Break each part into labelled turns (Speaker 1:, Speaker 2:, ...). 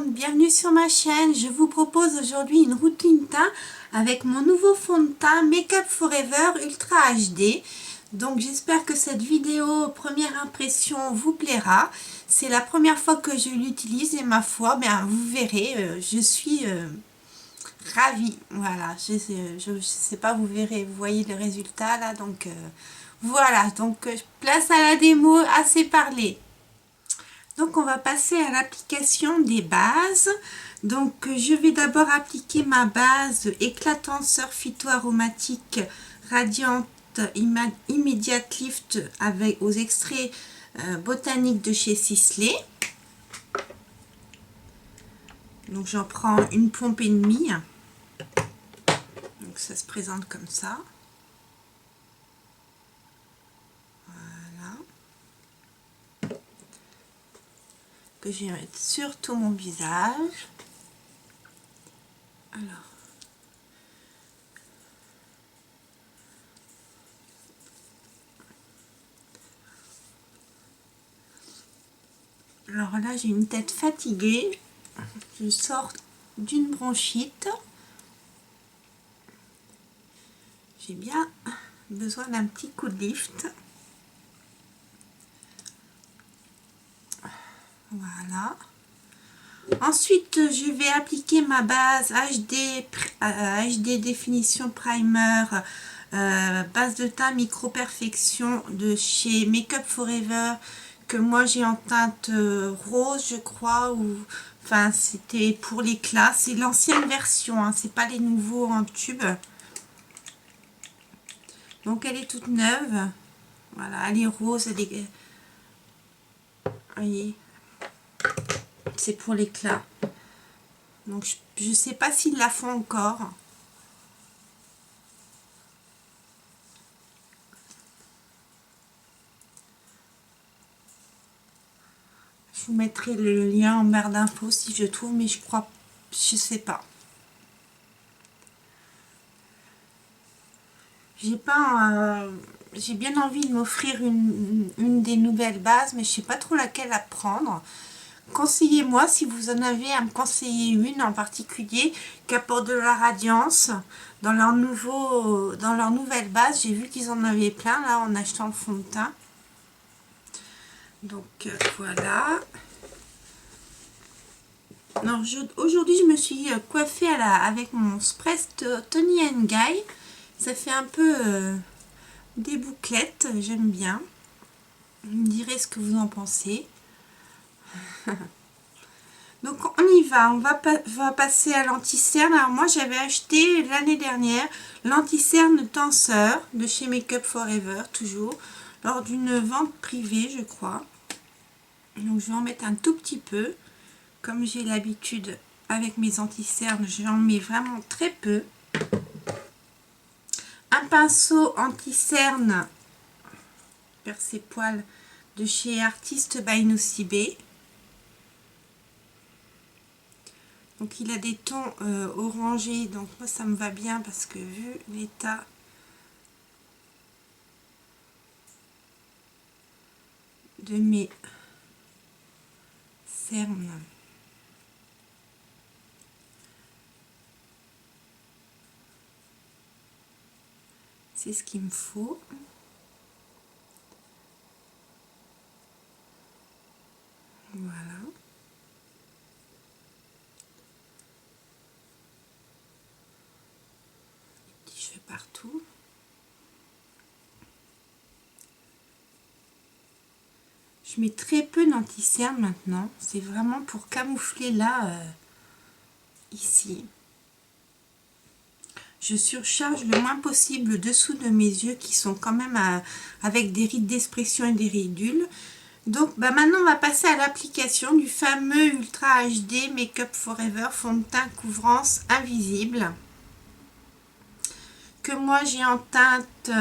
Speaker 1: monde, bienvenue sur ma chaîne. Je vous propose aujourd'hui une routine teint avec mon nouveau fond de teint Make Up Forever Ultra HD. Donc j'espère que cette vidéo première impression vous plaira. C'est la première fois que je l'utilise et ma foi, bien, vous verrez, je suis ravie. Voilà, je sais pas, vous verrez, vous voyez le résultat là. Donc voilà, donc place à la démo, assez parlé. Donc on va passer à l'application des bases. Donc je vais d'abord appliquer ma base éclatante phyto-aromatique radiante Immediate Lift avec aux extraits botaniques de chez Sisley. Donc j'en prends une pompe et demie. Donc ça se présente comme ça. Voilà. Que je vais mettre sur tout mon visage. Alors là, j'ai une tête fatiguée. Je sors d'une bronchite. J'ai bien besoin d'un petit coup de lift. Voilà. Ensuite, je vais appliquer ma base HD Définition Primer, base de teint Micro Perfection de chez Make Up Forever, que moi j'ai en teinte rose, je crois, ou enfin c'était pour l'éclat. C'est l'ancienne version, hein, c'est pas les nouveaux en tube. Donc elle est toute neuve. Voilà, elle est rose, elle est... voyez, c'est pour l'éclat. Donc je sais pas s'ils la font encore. Je vous mettrai le lien en barre d'infos si je trouve, mais je crois, je sais pas. J'ai bien envie de m'offrir une des nouvelles bases, mais je sais pas trop laquelle à prendre. Conseillez-moi si vous en avez à me conseiller une en particulier qui apporte de la radiance dans leur nouvelle base. J'ai vu qu'ils en avaient plein là en achetant le fond de teint. Donc voilà. Aujourd'hui je me suis coiffée avec mon Spress Toni & Guy. Ça fait un peu des bouclettes, j'aime bien. Vous me direz ce que vous en pensez. Donc on y va, on va passer à l'anti-cerne. Alors moi j'avais acheté l'année dernière l'anti-cerne tenseur de chez Make Up Forever, toujours, lors d'une vente privée je crois. Donc je vais en mettre un tout petit peu. Comme j'ai l'habitude avec mes anti-cernes, j'en mets vraiment très peu. Un pinceau anti-cerne percé poil de chez Artist by Nocibé. Donc il a des tons orangés, donc moi ça me va bien parce que vu l'état de mes cernes, c'est ce qu'il me faut. Voilà. Les petits cheveux partout. Je mets très peu d'anti-cerne maintenant. C'est vraiment pour camoufler là, ici. Je surcharge le moins possible le dessous de mes yeux qui sont quand même avec des rides d'expression et des ridules. Donc maintenant on va passer à l'application du fameux Ultra HD Make Up Forever fond de teint couvrance invisible. Que moi j'ai en teinte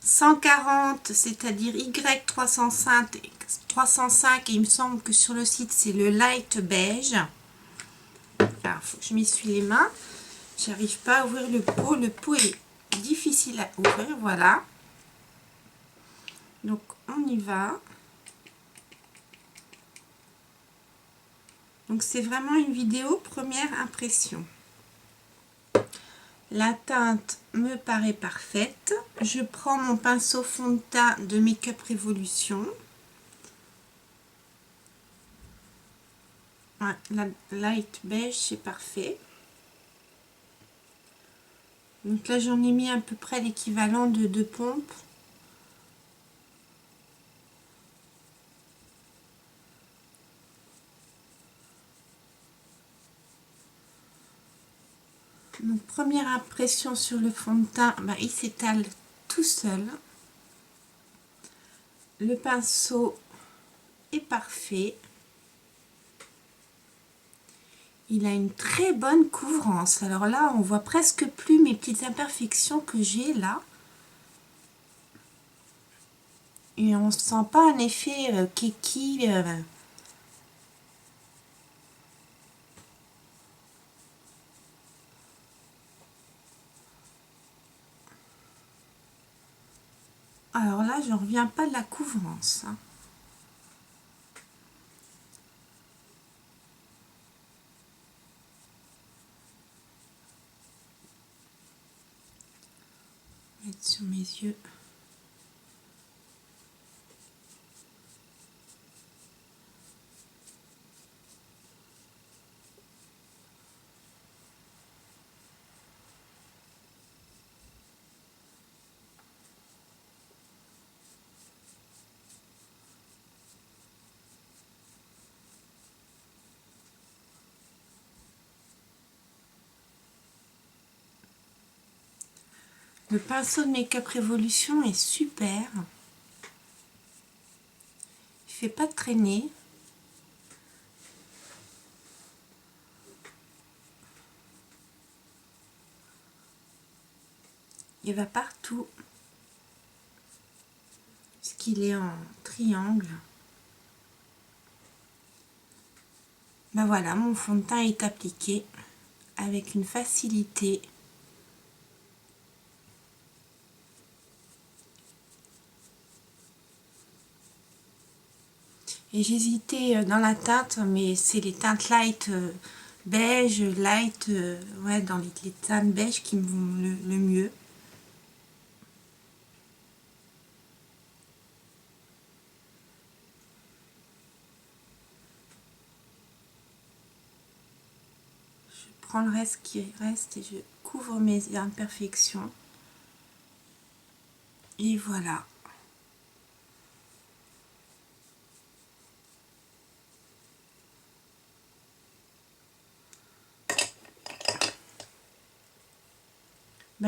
Speaker 1: 140, c'est-à-dire Y305 et il me semble que sur le site c'est le light beige. Alors faut que je m'essuie les mains. J'arrive pas à ouvrir le pot est difficile à ouvrir, voilà. Donc on y va. Donc c'est vraiment une vidéo première impression. La teinte me paraît parfaite. Je prends mon pinceau fond de teint de Make Up Revolution. Ouais, la light beige, c'est parfait. Donc là, j'en ai mis à peu près l'équivalent de 2 pompes. Donc première impression sur le fond de teint, il s'étale tout seul. Le pinceau est parfait. Il a une très bonne couvrance. Alors là, on voit presque plus mes petites imperfections que j'ai là. Et on ne sent pas un effet kiki. Alors là, je ne reviens pas de la couvrance. Mettre sur mes yeux. Le pinceau de Make Up Revolution est super. Il fait pas traîner. Il va partout. Parce qu'il est en triangle. Voilà, mon fond de teint est appliqué avec une facilité. Et j'hésitais dans la teinte, mais c'est les teintes light beige, light, ouais, dans les teintes beige qui me vont le mieux. Je prends le reste qui reste et je couvre mes imperfections. Et voilà.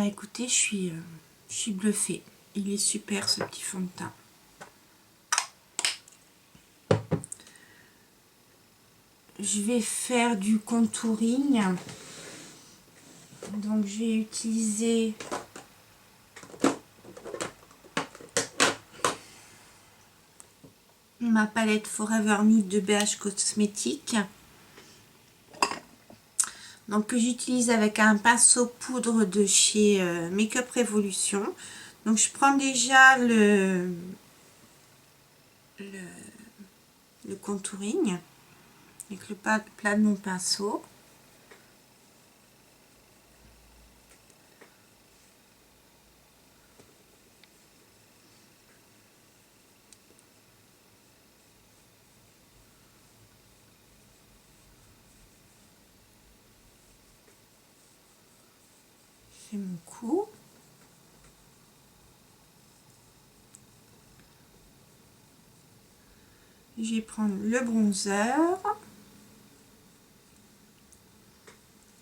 Speaker 1: Écoutez, je suis bluffée. Il est super ce petit fond de teint. Je vais faire du contouring. Donc je vais utiliser ma palette Forever Nude de BH Cosmétiques. Donc que j'utilise avec un pinceau poudre de chez Make Up Revolution. Donc je prends déjà le contouring avec le plat de mon pinceau. Je fais mon coup. Je vais prendre le bronzer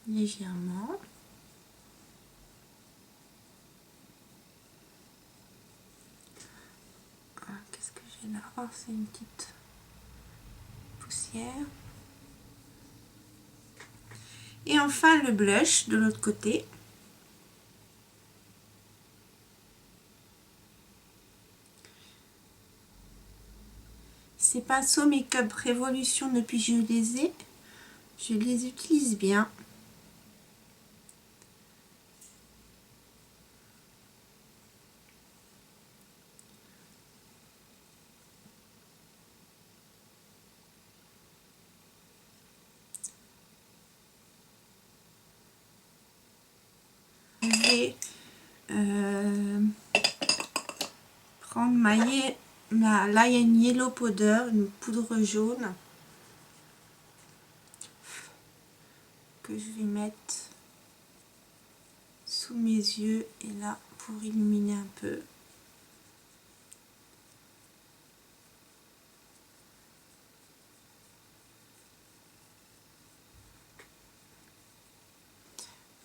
Speaker 1: légèrement. Qu'est-ce que j'ai là? Oh, c'est une petite poussière. Et enfin le blush de l'autre côté. Ces pinceaux Make Up Revolution, depuis que je les utilise bien. vais prendre ma Lion Yellow Powder, une poudre jaune que je vais mettre sous mes yeux et là pour illuminer un peu.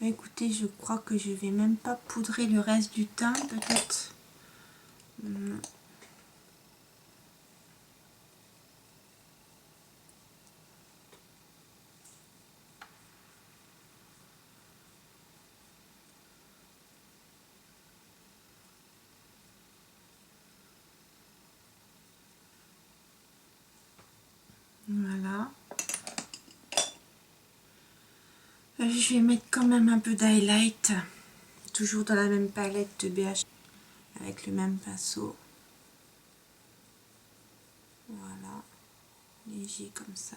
Speaker 1: Écoutez, je crois que je vais même pas poudrer le reste du teint, peut-être. Voilà. Je vais mettre quand même un peu d'highlight, toujours dans la même palette de BH, avec le même pinceau. Voilà, léger comme ça.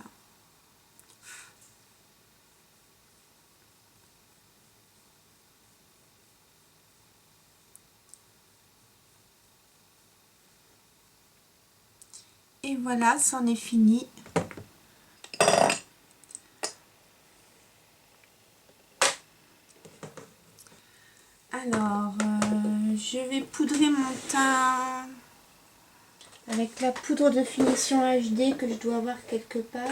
Speaker 1: Et voilà, c'en est fini. Alors, je vais poudrer mon teint avec la poudre de finition HD que je dois avoir quelque part.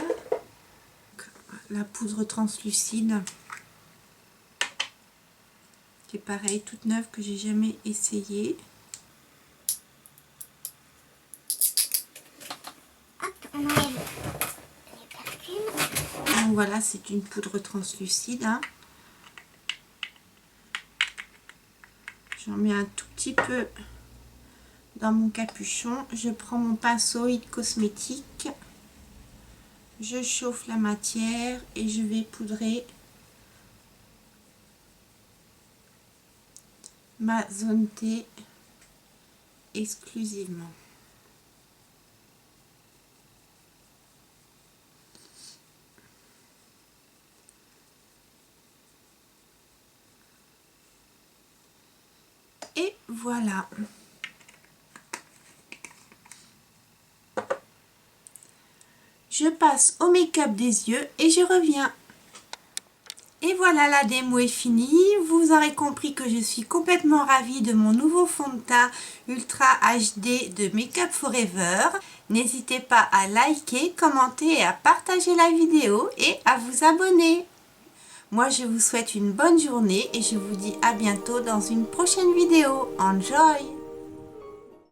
Speaker 1: La poudre translucide, qui est pareil, toute neuve, que j'ai jamais essayé. Donc voilà, c'est une poudre translucide. Hein. J'en mets un tout petit peu dans mon capuchon. Je prends mon pinceau It Cosmétique. Je chauffe la matière et je vais poudrer ma zone T exclusivement. Et voilà. Je passe au make-up des yeux et je reviens. Et voilà, la démo est finie. Vous aurez compris que je suis complètement ravie de mon nouveau fond de teint Ultra HD de Make Up For Ever. N'hésitez pas à liker, commenter et à partager la vidéo et à vous abonner. Moi, je vous souhaite une bonne journée et je vous dis à bientôt dans une prochaine vidéo. Enjoy!